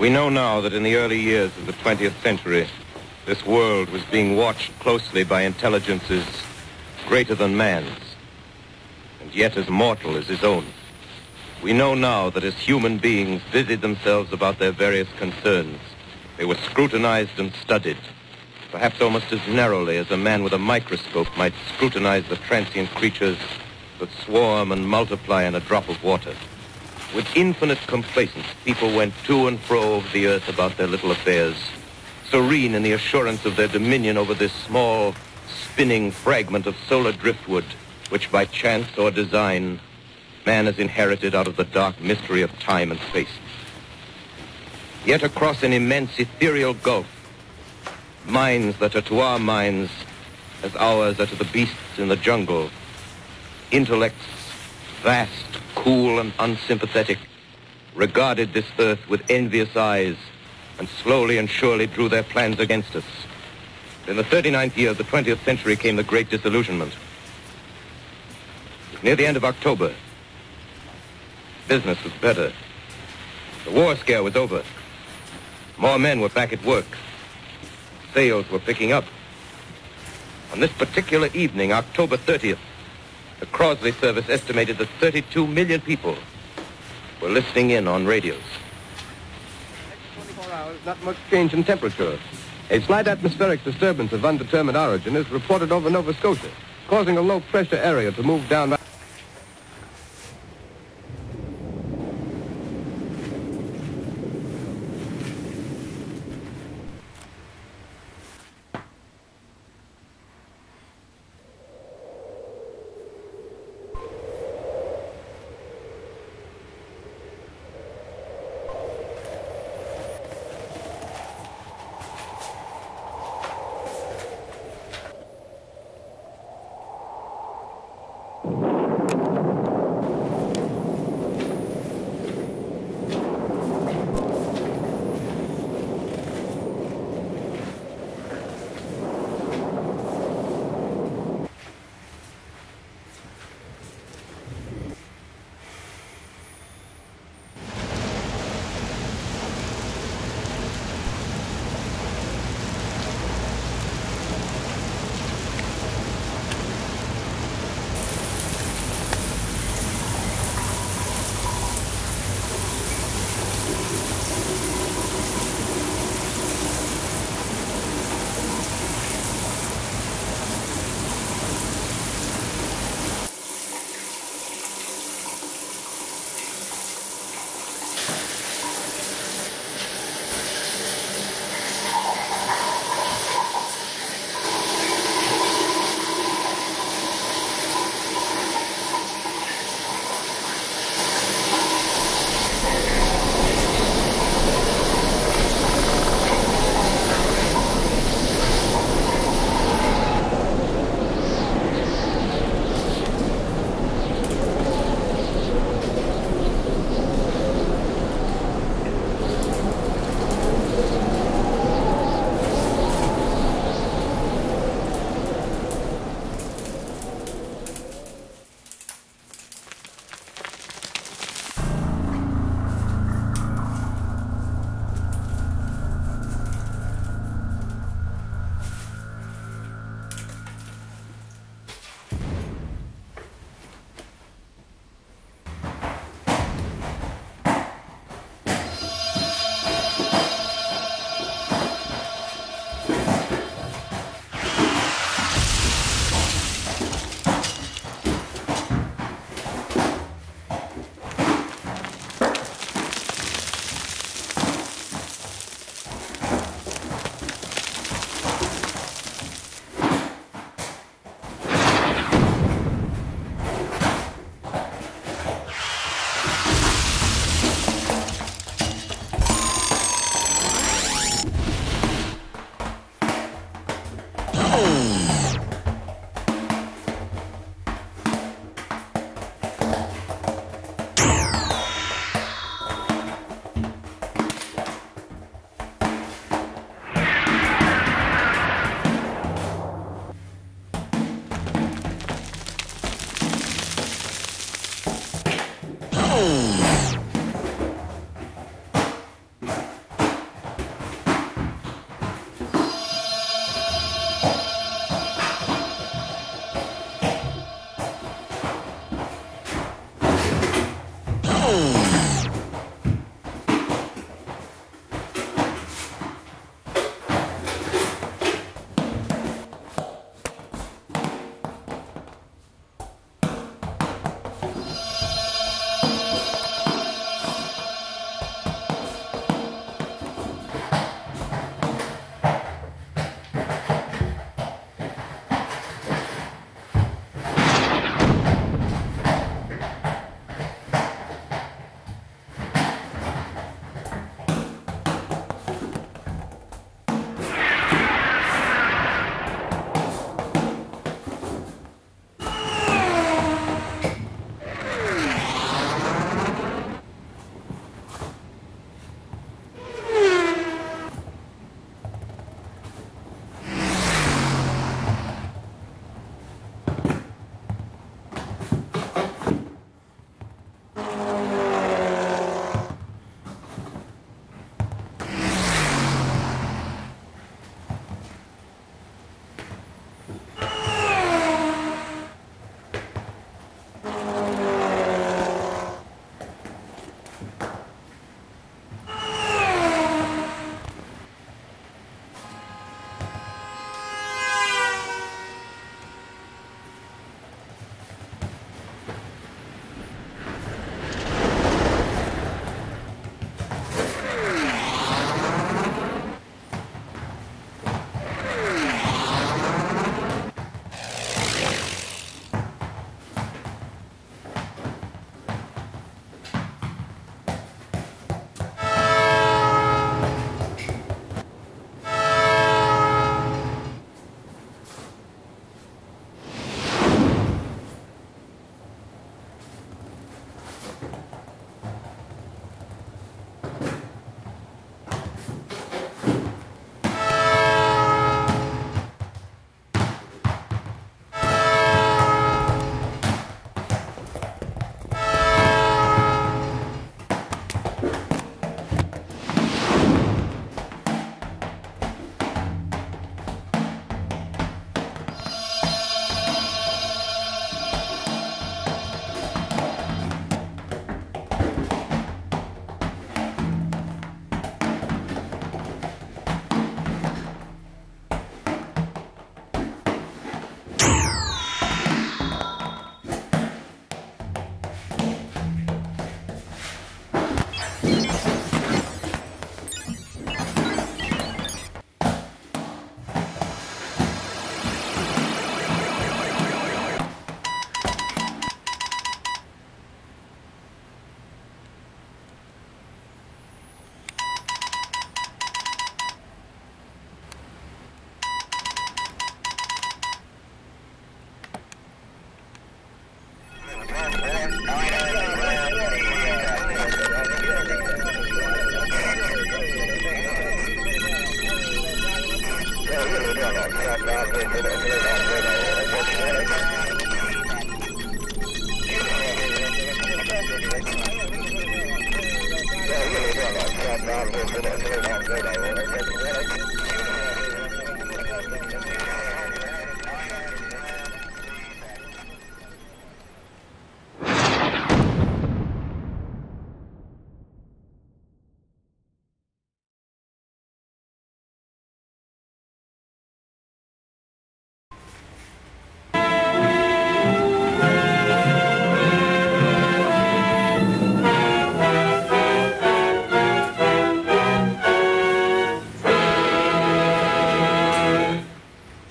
We know now that in the early years of the 20th century, this world was being watched closely by intelligences greater than man's, and yet as mortal as his own. We know now that as human beings busied themselves about their various concerns, they were scrutinized and studied, perhaps almost as narrowly as a man with a microscope might scrutinize the transient creatures that swarm and multiply in a drop of water. With infinite complacence, people went to and fro over the earth about their little affairs, serene in the assurance of their dominion over this small, spinning fragment of solar driftwood, which by chance or design, man has inherited out of the dark mystery of time and space. Yet across an immense ethereal gulf, minds that are to our minds as ours are to the beasts in the jungle, intellects vast, cool, and unsympathetic, regarded this earth with envious eyes and slowly and surely drew their plans against us. In the 39th year of the 20th century came the Great Disillusionment. Near the end of October, business was better. The war scare was over. More men were back at work. Sales were picking up. On this particular evening, October 30th, the Crosley service estimated that 32 million people were listening in on radios. Next 24 hours, not much change in temperature. A slight atmospheric disturbance of undetermined origin is reported over Nova Scotia, causing a low-pressure area to move down. You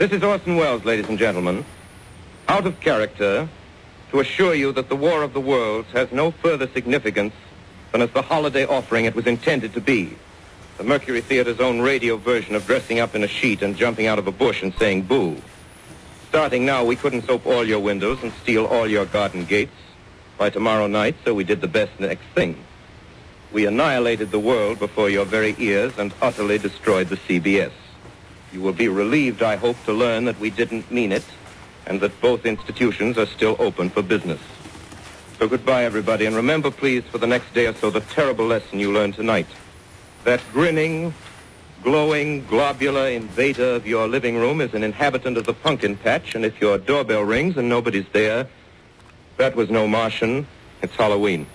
This is Orson Welles, ladies and gentlemen, out of character, to assure you that the War of the Worlds has no further significance than as the holiday offering it was intended to be. The Mercury Theater's own radio version of dressing up in a sheet and jumping out of a bush and saying boo. Starting now, we couldn't soap all your windows and steal all your garden gates by tomorrow night, so we did the best next thing. We annihilated the world before your very ears and utterly destroyed the CBS. You will be relieved, I hope, to learn that we didn't mean it and that both institutions are still open for business. So goodbye, everybody, and remember, please, for the next day or so, the terrible lesson you learned tonight. That grinning, glowing, globular invader of your living room is an inhabitant of the pumpkin patch, and if your doorbell rings and nobody's there, that was no Martian, it's Halloween.